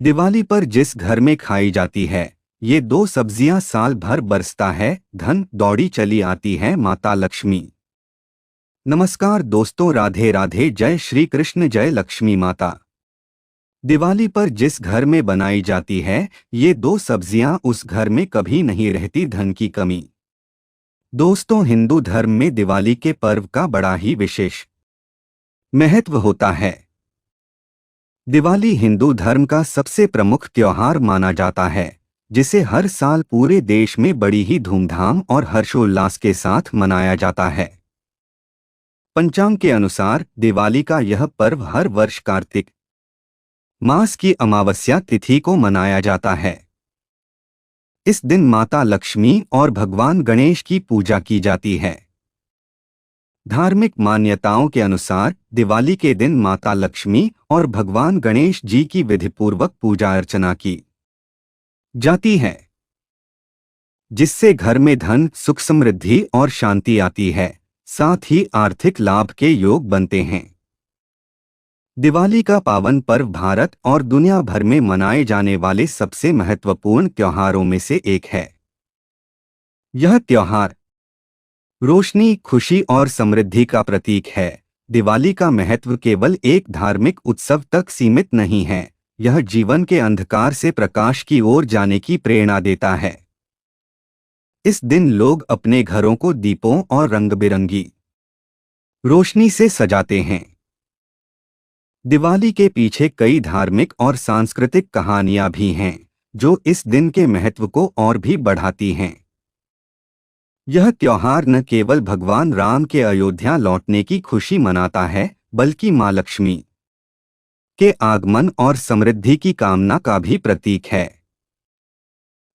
दिवाली पर जिस घर में खाई जाती है ये दो सब्जियां साल भर बरसता है धन दौड़ी चली आती है माता लक्ष्मी। नमस्कार दोस्तों, राधे राधे, जय श्री कृष्ण, जय लक्ष्मी माता। दिवाली पर जिस घर में बनाई जाती है ये दो सब्जियां उस घर में कभी नहीं रहती धन की कमी। दोस्तों, हिंदू धर्म में दिवाली के पर्व का बड़ा ही विशेष महत्व होता है। दिवाली हिंदू धर्म का सबसे प्रमुख त्योहार माना जाता है जिसे हर साल पूरे देश में बड़ी ही धूमधाम और हर्षोल्लास के साथ मनाया जाता है। पंचांग के अनुसार दिवाली का यह पर्व हर वर्ष कार्तिक मास की अमावस्या तिथि को मनाया जाता है। इस दिन माता लक्ष्मी और भगवान गणेश की पूजा की जाती है। धार्मिक मान्यताओं के अनुसार दिवाली के दिन माता लक्ष्मी और भगवान गणेश जी की विधिपूर्वक पूजा अर्चना की जाती है, जिससे घर में धन, सुख, समृद्धि और शांति आती है, साथ ही आर्थिक लाभ के योग बनते हैं। दिवाली का पावन पर्व भारत और दुनिया भर में मनाए जाने वाले सबसे महत्वपूर्ण त्योहारों में से एक है। यह त्योहार रोशनी, खुशी और समृद्धि का प्रतीक है। दिवाली का महत्व केवल एक धार्मिक उत्सव तक सीमित नहीं है, यह जीवन के अंधकार से प्रकाश की ओर जाने की प्रेरणा देता है। इस दिन लोग अपने घरों को दीपों और रंग-बिरंगी रोशनी से सजाते हैं। दिवाली के पीछे कई धार्मिक और सांस्कृतिक कहानियां भी हैं, जो इस दिन के महत्व को और भी बढ़ाती हैं। यह त्योहार न केवल भगवान राम के अयोध्या लौटने की खुशी मनाता है, बल्कि मां लक्ष्मी के आगमन और समृद्धि की कामना का भी प्रतीक है।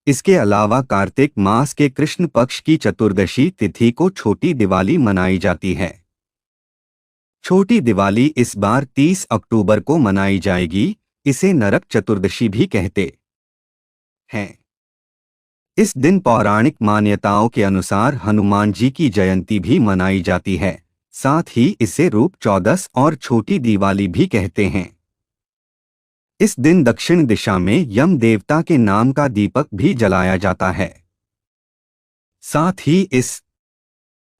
इसके अलावा कार्तिक मास के कृष्ण पक्ष की चतुर्दशी तिथि को छोटी दिवाली मनाई जाती है। छोटी दिवाली इस बार 30 अक्टूबर को मनाई जाएगी। इसे नरक चतुर्दशी भी कहते हैं। इस दिन पौराणिक मान्यताओं के अनुसार हनुमान जी की जयंती भी मनाई जाती है। साथ ही इसे रूप चौदस और छोटी दिवाली भी कहते हैं। इस दिन दक्षिण दिशा में यम देवता के नाम का दीपक भी जलाया जाता है। साथ ही इस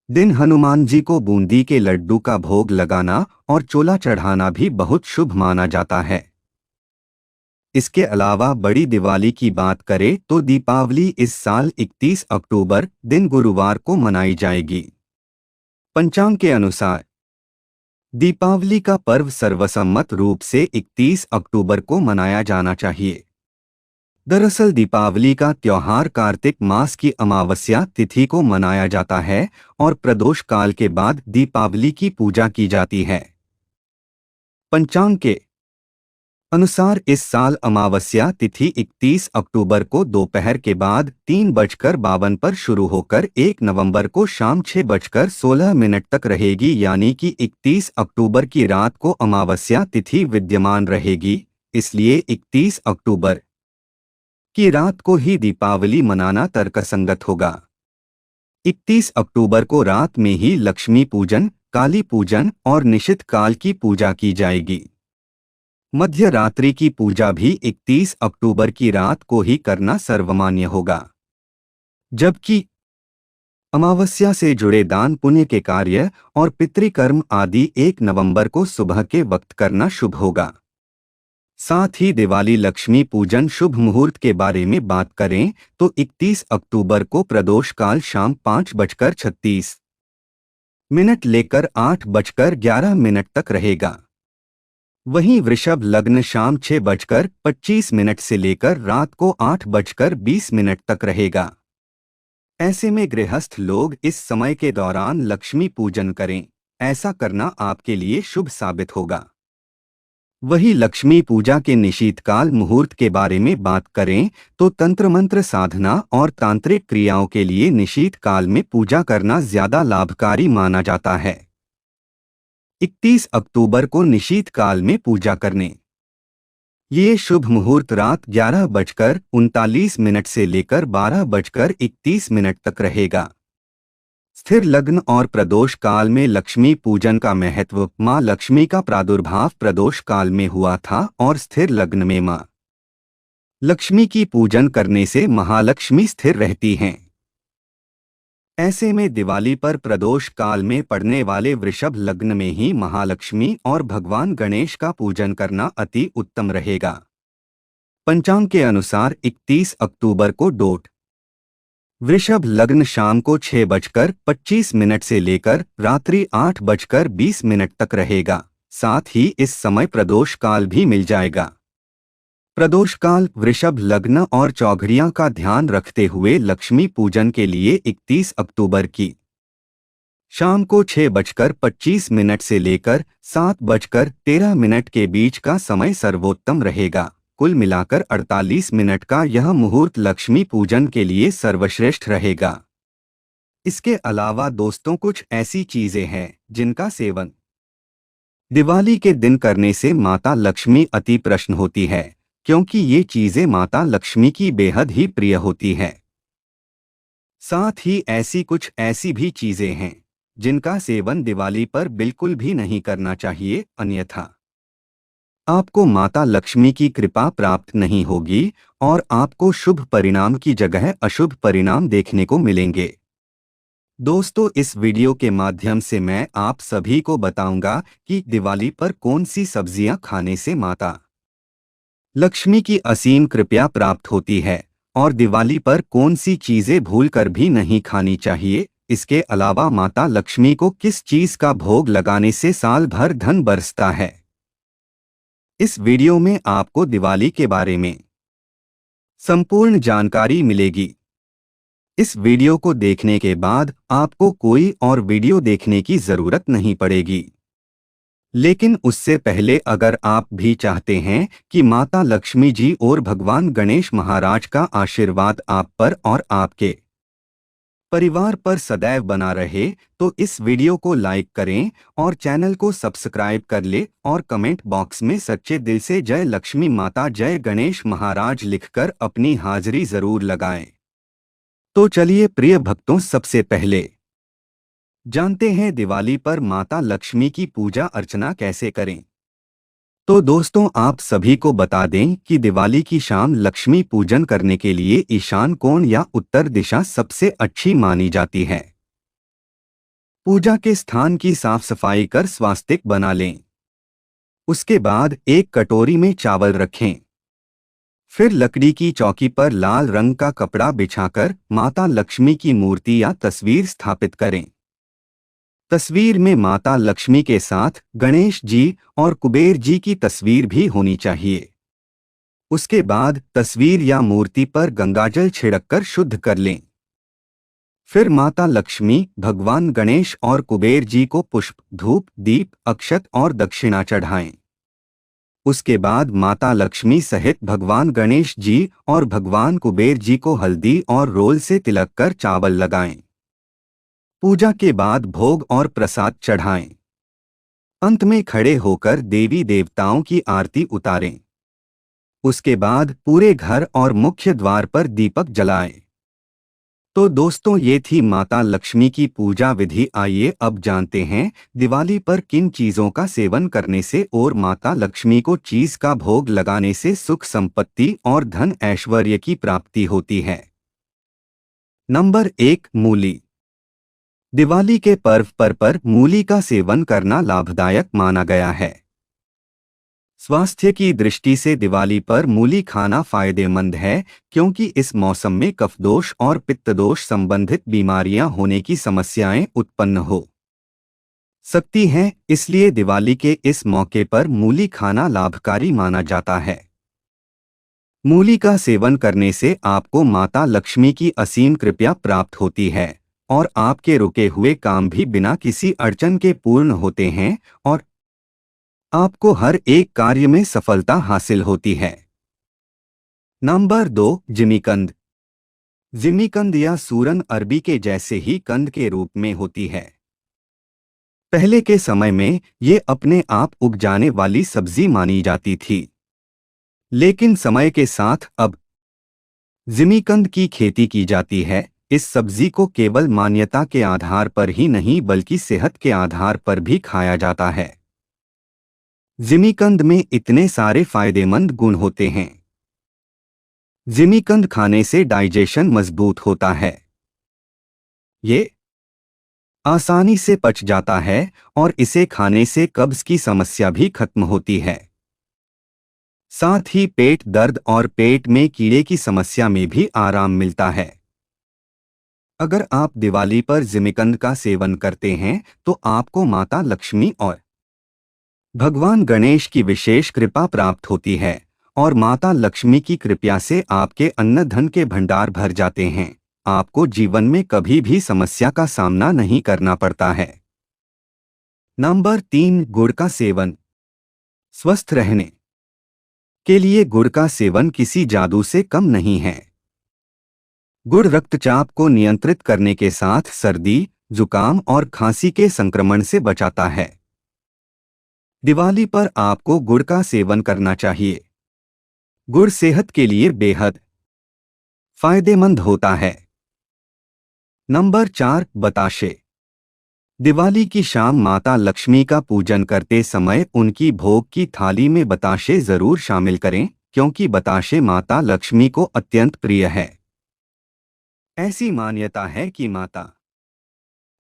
दिन हनुमान जी को बूंदी के लड्डू का भोग लगाना और चोला चढ़ाना भी बहुत शुभ माना जाता है। इसके अलावा बड़ी दिवाली की बात करें तो दीपावली इस साल 31 अक्टूबर दिन गुरुवार को मनाई जाएगी। पंचांग के अनुसार दीपावली का पर्व सर्वसम्मत रूप से 31 अक्टूबर को मनाया जाना चाहिए। दरअसल दीपावली का त्योहार कार्तिक मास की अमावस्या तिथि को मनाया जाता है और प्रदोष काल के बाद दीपावली की पूजा की जाती है। पंचांग के अनुसार इस साल अमावस्या तिथि 31 अक्टूबर को दोपहर के बाद 3:52 पर शुरू होकर 1 नवंबर को शाम 6:16 तक रहेगी, यानी कि 31 अक्टूबर की रात को अमावस्या तिथि विद्यमान रहेगी। इसलिए 31 अक्टूबर की रात को ही दीपावली मनाना तर्कसंगत होगा। 31 अक्टूबर को रात में ही लक्ष्मी पूजन, काली पूजन और निशित काल की पूजा की जाएगी। मध्य रात्रि की पूजा भी 31 अक्टूबर की रात को ही करना सर्वमान्य होगा, जबकि अमावस्या से जुड़े दान पुण्य के कार्य और पितृकर्म आदि 1 नवंबर को सुबह के वक्त करना शुभ होगा। साथ ही दिवाली लक्ष्मी पूजन शुभ मुहूर्त के बारे में बात करें तो 31 अक्टूबर को प्रदोष काल शाम 5:36 लेकर 8:11 तक रहेगा। वहीं वृषभ लग्न शाम 6:25 से लेकर रात को 8:20 तक रहेगा। ऐसे में गृहस्थ लोग इस समय के दौरान लक्ष्मी पूजन करें, ऐसा करना आपके लिए शुभ साबित होगा। वही लक्ष्मी पूजा के निशीतकाल मुहूर्त के बारे में बात करें तो तंत्र मंत्र साधना और तांत्रिक क्रियाओं के लिए निशीतकाल में पूजा करना ज्यादा लाभकारी माना जाता है। 31 अक्टूबर को निशीतकाल में पूजा करने ये शुभ मुहूर्त रात 11:39 से लेकर 12:31 तक रहेगा। स्थिर लग्न और प्रदोष काल में लक्ष्मी पूजन का महत्व। मां लक्ष्मी का प्रादुर्भाव प्रदोष काल में हुआ था और स्थिर लग्न में मां लक्ष्मी की पूजन करने से महालक्ष्मी स्थिर रहती हैं। ऐसे में दिवाली पर प्रदोष काल में पड़ने वाले वृषभ लग्न में ही महालक्ष्मी और भगवान गणेश का पूजन करना अति उत्तम रहेगा। पंचांग के अनुसार 31 अक्टूबर को डोट वृषभ लग्न शाम को 6:25 से लेकर रात्रि 8:20 तक रहेगा। साथ ही इस समय प्रदोष काल भी मिल जाएगा। प्रदोष काल वृषभ लग्न और चौघड़ियां का ध्यान रखते हुए लक्ष्मी पूजन के लिए 31 अक्टूबर की शाम को 6:25 से लेकर 7:13 के बीच का समय सर्वोत्तम रहेगा। कुल मिलाकर 48 मिनट का यह मुहूर्त लक्ष्मी पूजन के लिए सर्वश्रेष्ठ रहेगा। इसके अलावा दोस्तों कुछ ऐसी चीजें हैं जिनका सेवन दिवाली के दिन करने से माता लक्ष्मी अति प्रसन्न होती है, क्योंकि ये चीजें माता लक्ष्मी की बेहद ही प्रिय होती है। साथ ही ऐसी भी चीजें हैं जिनका सेवन दिवाली पर बिल्कुल भी नहीं करना चाहिए, अन्यथा आपको माता लक्ष्मी की कृपा प्राप्त नहीं होगी और आपको शुभ परिणाम की जगह अशुभ परिणाम देखने को मिलेंगे। दोस्तों, इस वीडियो के माध्यम से मैं आप सभी को बताऊंगा कि दिवाली पर कौन सी सब्जियां खाने से माता लक्ष्मी की असीम कृपा प्राप्त होती है और दिवाली पर कौन सी चीजें भूलकर भी नहीं खानी चाहिए। इसके अलावा माता लक्ष्मी को किस चीज का भोग लगाने से साल भर धन बरसता है। इस वीडियो में आपको दिवाली के बारे में संपूर्ण जानकारी मिलेगी। इस वीडियो को देखने के बाद आपको कोई और वीडियो देखने की जरूरत नहीं पड़ेगी। लेकिन उससे पहले अगर आप भी चाहते हैं कि माता लक्ष्मी जी और भगवान गणेश महाराज का आशीर्वाद आप पर और आपके परिवार पर सदैव बना रहे, तो इस वीडियो को लाइक करें और चैनल को सब्सक्राइब कर ले और कमेंट बॉक्स में सच्चे दिल से जय लक्ष्मी माता जय गणेश महाराज लिखकर अपनी हाजिरी जरूर लगाएं। तो चलिए प्रिय भक्तों, सबसे पहले जानते हैं दिवाली पर माता लक्ष्मी की पूजा अर्चना कैसे करें। तो दोस्तों, आप सभी को बता दें कि दिवाली की शाम लक्ष्मी पूजन करने के लिए ईशान कोण या उत्तर दिशा सबसे अच्छी मानी जाती है। पूजा के स्थान की साफ सफाई कर स्वास्तिक बना लें। उसके बाद एक कटोरी में चावल रखें। फिर लकड़ी की चौकी पर लाल रंग का कपड़ा बिछाकर माता लक्ष्मी की मूर्ति या तस्वीर स्थापित करें। तस्वीर में माता लक्ष्मी के साथ गणेश जी और कुबेर जी की तस्वीर भी होनी चाहिए। उसके बाद तस्वीर या मूर्ति पर गंगाजल छिड़ककर शुद्ध कर लें। फिर माता लक्ष्मी, भगवान गणेश और कुबेर जी को पुष्प, धूप, दीप, अक्षत और दक्षिणा चढ़ाएं। उसके बाद माता लक्ष्मी सहित भगवान गणेश जी और भगवान कुबेर जी को हल्दी और रोल से तिलक कर चावल लगाएं। पूजा के बाद भोग और प्रसाद चढ़ाएं। अंत में खड़े होकर देवी देवताओं की आरती उतारें। उसके बाद पूरे घर और मुख्य द्वार पर दीपक जलाएं। तो दोस्तों, ये थी माता लक्ष्मी की पूजा विधि। आइए अब जानते हैं दिवाली पर किन चीजों का सेवन करने से और माता लक्ष्मी को चीज का भोग लगाने से सुख संपत्ति और धन ऐश्वर्य की प्राप्ति होती है। नंबर 1, मूली। दिवाली के पर्व पर मूली का सेवन करना लाभदायक माना गया है। स्वास्थ्य की दृष्टि से दिवाली पर मूली खाना फायदेमंद है, क्योंकि इस मौसम में कफदोष और पित्तदोष संबंधित बीमारियां होने की समस्याएं उत्पन्न हो सकती हैं। इसलिए दिवाली के इस मौके पर मूली खाना लाभकारी माना जाता है। मूली का सेवन करने से आपको माता लक्ष्मी की असीम कृपा प्राप्त होती है और आपके रुके हुए काम भी बिना किसी अड़चन के पूर्ण होते हैं और आपको हर एक कार्य में सफलता हासिल होती है। नंबर 2, जिमीकंद। जिमीकंद या सूरन अरबी के जैसे ही कंद के रूप में होती है। पहले के समय में ये अपने आप उग जाने वाली सब्जी मानी जाती थी, लेकिन समय के साथ अब जिमीकंद की खेती की जाती है। इस सब्जी को केवल मान्यता के आधार पर ही नहीं बल्कि सेहत के आधार पर भी खाया जाता है। जिमीकंद में इतने सारे फायदेमंद गुण होते हैं जिमीकंद खाने से डाइजेशन मजबूत होता है। ये आसानी से पच जाता है और इसे खाने से कब्ज की समस्या भी खत्म होती है। साथ ही पेट दर्द और पेट में कीड़े की समस्या में भी आराम मिलता है। अगर आप दिवाली पर जिमीकंद का सेवन करते हैं तो आपको माता लक्ष्मी और भगवान गणेश की विशेष कृपा प्राप्त होती है और माता लक्ष्मी की कृपा से आपके अन्न धन के भंडार भर जाते हैं। आपको जीवन में कभी भी समस्या का सामना नहीं करना पड़ता है। नंबर 3, गुड़ का सेवन। स्वस्थ रहने के लिए गुड़ का सेवन किसी जादू से कम नहीं है। गुड़ रक्तचाप को नियंत्रित करने के साथ सर्दी, जुकाम और खांसी के संक्रमण से बचाता है। दिवाली पर आपको गुड़ का सेवन करना चाहिए। गुड़ सेहत के लिए बेहद फायदेमंद होता है। नंबर 4, बताशे। दिवाली की शाम माता लक्ष्मी का पूजन करते समय उनकी भोग की थाली में बताशे जरूर शामिल करें, क्योंकि बताशे माता लक्ष्मी को अत्यंत प्रिय है। ऐसी मान्यता है कि माता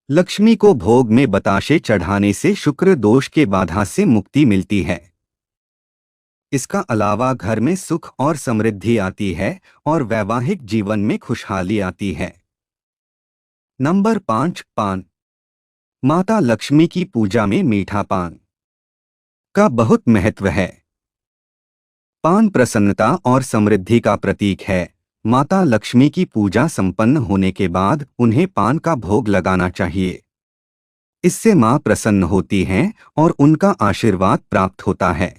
लक्ष्मी को भोग में बताशे चढ़ाने से शुक्र दोष के बाधा से मुक्ति मिलती है। इसका अलावा घर में सुख और समृद्धि आती है और वैवाहिक जीवन में खुशहाली आती है। नंबर 5, पान। माता लक्ष्मी की पूजा में मीठा पान का बहुत महत्व है। पान प्रसन्नता और समृद्धि का प्रतीक है। माता लक्ष्मी की पूजा संपन्न होने के बाद उन्हें पान का भोग लगाना चाहिए। इससे मां प्रसन्न होती हैं और उनका आशीर्वाद प्राप्त होता है।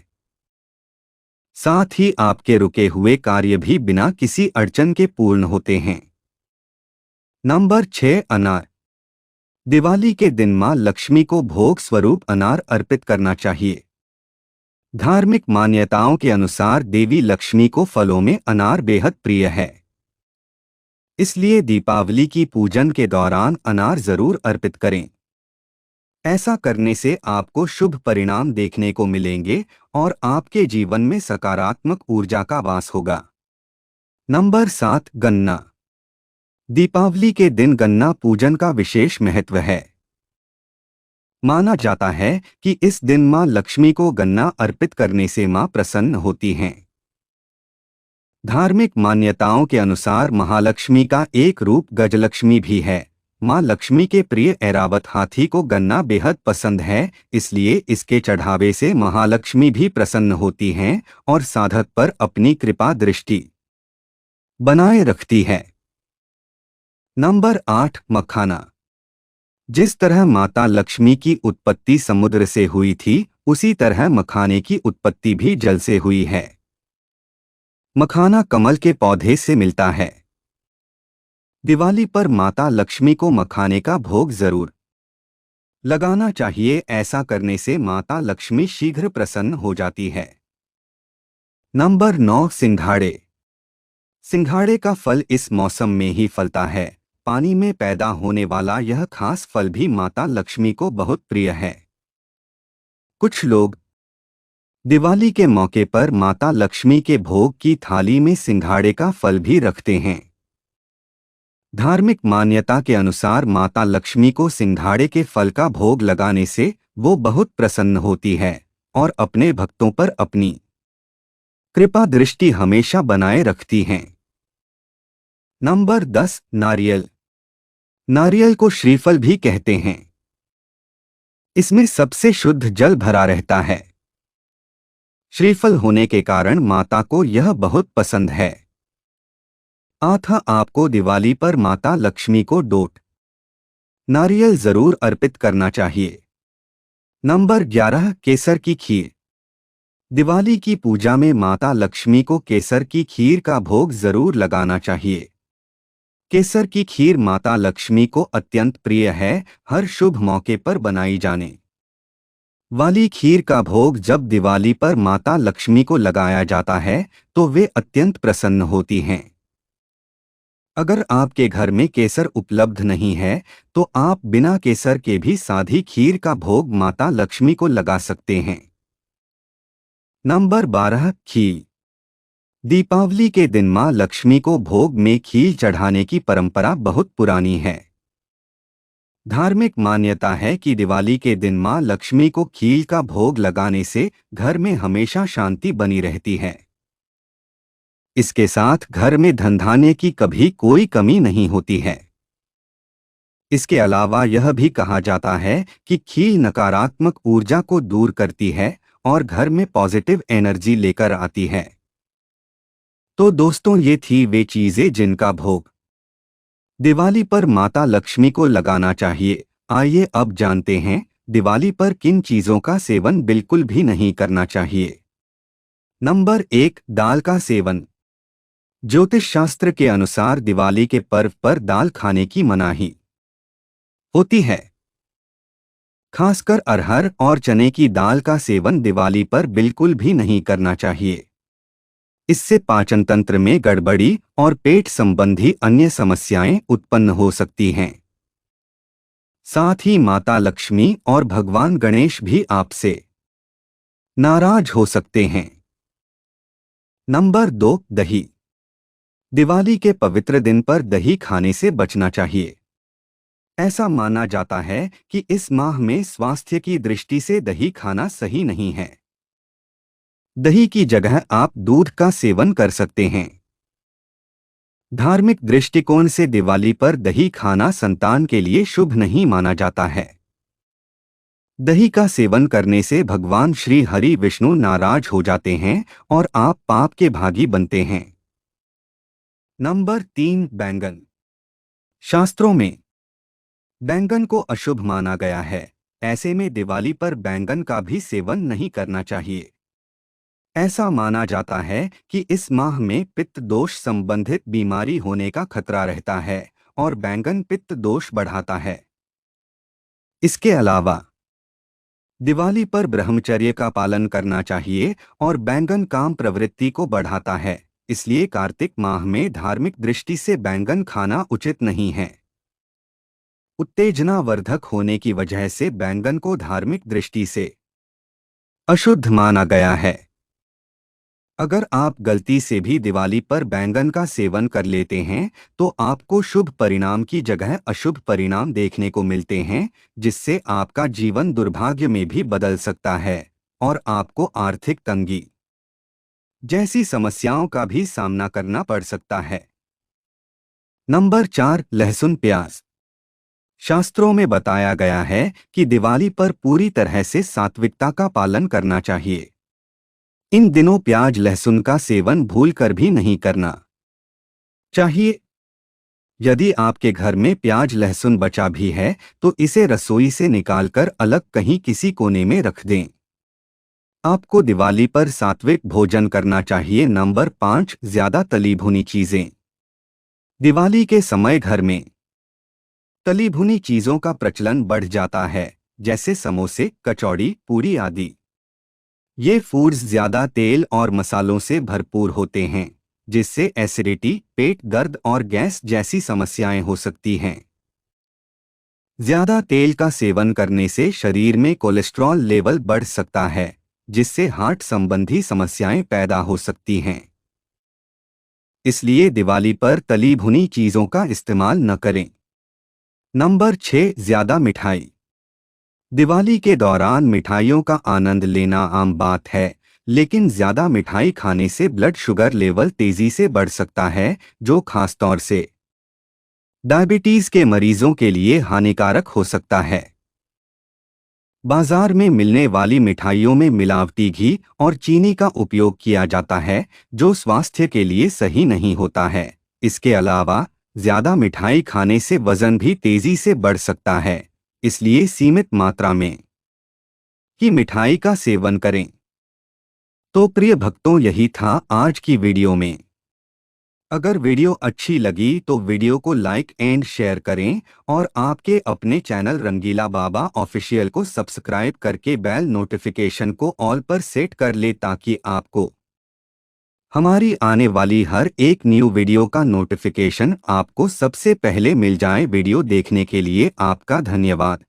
साथ ही आपके रुके हुए कार्य भी बिना किसी अड़चन के पूर्ण होते हैं। नंबर 6, अनार। दिवाली के दिन मां लक्ष्मी को भोग स्वरूप अनार अर्पित करना चाहिए। धार्मिक मान्यताओं के अनुसार देवी लक्ष्मी को फलों में अनार बेहद प्रिय है। इसलिए दीपावली की पूजन के दौरान अनार जरूर अर्पित करें। ऐसा करने से आपको शुभ परिणाम देखने को मिलेंगे और आपके जीवन में सकारात्मक ऊर्जा का वास होगा। नंबर 7, गन्ना। दीपावली के दिन गन्ना पूजन का विशेष महत्व है। माना जाता है कि इस दिन मां लक्ष्मी को गन्ना अर्पित करने से मां प्रसन्न होती हैं। धार्मिक मान्यताओं के अनुसार महालक्ष्मी का एक रूप गजलक्ष्मी भी है। मां लक्ष्मी के प्रिय ऐरावत हाथी को गन्ना बेहद पसंद है, इसलिए इसके चढ़ावे से महालक्ष्मी भी प्रसन्न होती हैं और साधक पर अपनी कृपा दृष्टि बनाए रखती है। नंबर 8, मखाना। जिस तरह माता लक्ष्मी की उत्पत्ति समुद्र से हुई थी, उसी तरह मखाने की उत्पत्ति भी जल से हुई है। मखाना कमल के पौधे से मिलता है। दिवाली पर माता लक्ष्मी को मखाने का भोग जरूर लगाना चाहिए। ऐसा करने से माता लक्ष्मी शीघ्र प्रसन्न हो जाती है। नंबर 9, सिंघाड़े। सिंघाड़े का फल इस मौसम में ही फलता है। पानी में पैदा होने वाला यह खास फल भी माता लक्ष्मी को बहुत प्रिय है। कुछ लोग दिवाली के मौके पर माता लक्ष्मी के भोग की थाली में सिंघाड़े का फल भी रखते हैं। धार्मिक मान्यता के अनुसार माता लक्ष्मी को सिंघाड़े के फल का भोग लगाने से वो बहुत प्रसन्न होती है और अपने भक्तों पर अपनी कृपा दृष्टि हमेशा बनाए रखती हैं। नंबर 10, नारियल। नारियल को श्रीफल भी कहते हैं। इसमें सबसे शुद्ध जल भरा रहता है। श्रीफल होने के कारण माता को यह बहुत पसंद है। अतः आपको दिवाली पर माता लक्ष्मी को डोट नारियल जरूर अर्पित करना चाहिए। नंबर 11, केसर की खीर। दिवाली की पूजा में माता लक्ष्मी को केसर की खीर का भोग जरूर लगाना चाहिए। केसर की खीर माता लक्ष्मी को अत्यंत प्रिय है। हर शुभ मौके पर बनाई जाने वाली खीर का भोग जब दिवाली पर माता लक्ष्मी को लगाया जाता है तो वे अत्यंत प्रसन्न होती हैं। अगर आपके घर में केसर उपलब्ध नहीं है तो आप बिना केसर के भी सादी खीर का भोग माता लक्ष्मी को लगा सकते हैं। नंबर 12, खीर। दीपावली के दिन मां लक्ष्मी को भोग में खीर चढ़ाने की परंपरा बहुत पुरानी है। धार्मिक मान्यता है कि दिवाली के दिन मां लक्ष्मी को खीर का भोग लगाने से घर में हमेशा शांति बनी रहती है। इसके साथ घर में धन धान्य की कभी कोई कमी नहीं होती है। इसके अलावा यह भी कहा जाता है कि खीर नकारात्मक ऊर्जा को दूर करती है और घर में पॉजिटिव एनर्जी लेकर आती है। तो दोस्तों, ये थी वे चीजें जिनका भोग दिवाली पर माता लक्ष्मी को लगाना चाहिए। आइए अब जानते हैं दिवाली पर किन चीजों का सेवन बिल्कुल भी नहीं करना चाहिए। नंबर 1, दाल का सेवन। ज्योतिष शास्त्र के अनुसार दिवाली के पर्व पर दाल खाने की मनाही होती है। खासकर अरहर और चने की दाल का सेवन दिवाली पर बिल्कुल भी नहीं करना चाहिए। इससे पाचन तंत्र में गड़बड़ी और पेट संबंधी अन्य समस्याएं उत्पन्न हो सकती हैं। साथ ही माता लक्ष्मी और भगवान गणेश भी आपसे नाराज हो सकते हैं। नंबर 2, दही। दिवाली के पवित्र दिन पर दही खाने से बचना चाहिए। ऐसा माना जाता है कि इस माह में स्वास्थ्य की दृष्टि से दही खाना सही नहीं है। दही की जगह आप दूध का सेवन कर सकते हैं। धार्मिक दृष्टिकोण से दिवाली पर दही खाना संतान के लिए शुभ नहीं माना जाता है। दही का सेवन करने से भगवान श्री हरि विष्णु नाराज हो जाते हैं और आप पाप के भागी बनते हैं। नंबर 3, बैंगन। शास्त्रों में बैंगन को अशुभ माना गया है। ऐसे में दिवाली पर बैंगन का भी सेवन नहीं करना चाहिए। ऐसा माना जाता है कि इस माह में पित्त दोष संबंधित बीमारी होने का खतरा रहता है और बैंगन पित्त दोष बढ़ाता है। इसके अलावा दिवाली पर ब्रह्मचर्य का पालन करना चाहिए और बैंगन काम प्रवृत्ति को बढ़ाता है। इसलिए कार्तिक माह में धार्मिक दृष्टि से बैंगन खाना उचित नहीं है। उत्तेजनावर्धक होने की वजह से बैंगन को धार्मिक दृष्टि से अशुद्ध माना गया है। अगर आप गलती से भी दिवाली पर बैंगन का सेवन कर लेते हैं तो आपको शुभ परिणाम की जगह अशुभ परिणाम देखने को मिलते हैं, जिससे आपका जीवन दुर्भाग्य में भी बदल सकता है और आपको आर्थिक तंगी जैसी समस्याओं का भी सामना करना पड़ सकता है। नंबर 4, लहसुन प्याज। शास्त्रों में बताया गया है कि दिवाली पर पूरी तरह से सात्विकता का पालन करना चाहिए। इन दिनों प्याज लहसुन का सेवन भूलकर भी नहीं करना चाहिए। यदि आपके घर में प्याज लहसुन बचा भी है तो इसे रसोई से निकालकर अलग कहीं किसी कोने में रख दें। आपको दिवाली पर सात्विक भोजन करना चाहिए। नंबर 5, ज्यादा तली भुनी चीजें। दिवाली के समय घर में तली भुनी चीजों का प्रचलन बढ़ जाता है, जैसे समोसे, कचौड़ी, पूरी आदि। ये फूड्स ज्यादा तेल और मसालों से भरपूर होते हैं, जिससे एसिडिटी, पेट दर्द और गैस जैसी समस्याएं हो सकती हैं। ज्यादा तेल का सेवन करने से शरीर में कोलेस्ट्रॉल लेवल बढ़ सकता है, जिससे हार्ट संबंधी समस्याएं पैदा हो सकती हैं। इसलिए दिवाली पर तली भुनी चीजों का इस्तेमाल न करें। नंबर 6, ज्यादा मिठाई। दिवाली के दौरान मिठाइयों का आनंद लेना आम बात है, लेकिन ज्यादा मिठाई खाने से ब्लड शुगर लेवल तेजी से बढ़ सकता है, जो खासतौर से डायबिटीज के मरीजों के लिए हानिकारक हो सकता है। बाजार में मिलने वाली मिठाइयों में मिलावटी घी और चीनी का उपयोग किया जाता है, जो स्वास्थ्य के लिए सही नहीं होता है। इसके अलावा ज्यादा मिठाई खाने से वजन भी तेजी से बढ़ सकता है, इसलिए सीमित मात्रा में ही मिठाई का सेवन करें। तो प्रिय भक्तों, यही था आज की वीडियो में। अगर वीडियो अच्छी लगी तो वीडियो को लाइक एंड शेयर करें और आपके अपने चैनल रंगीला बाबा ऑफिशियल को सब्सक्राइब करके बेल नोटिफिकेशन को ऑल पर सेट कर ले, ताकि आपको हमारी आने वाली हर एक न्यू वीडियो का नोटिफिकेशन आपको सबसे पहले मिल जाए। वीडियो देखने के लिए आपका धन्यवाद।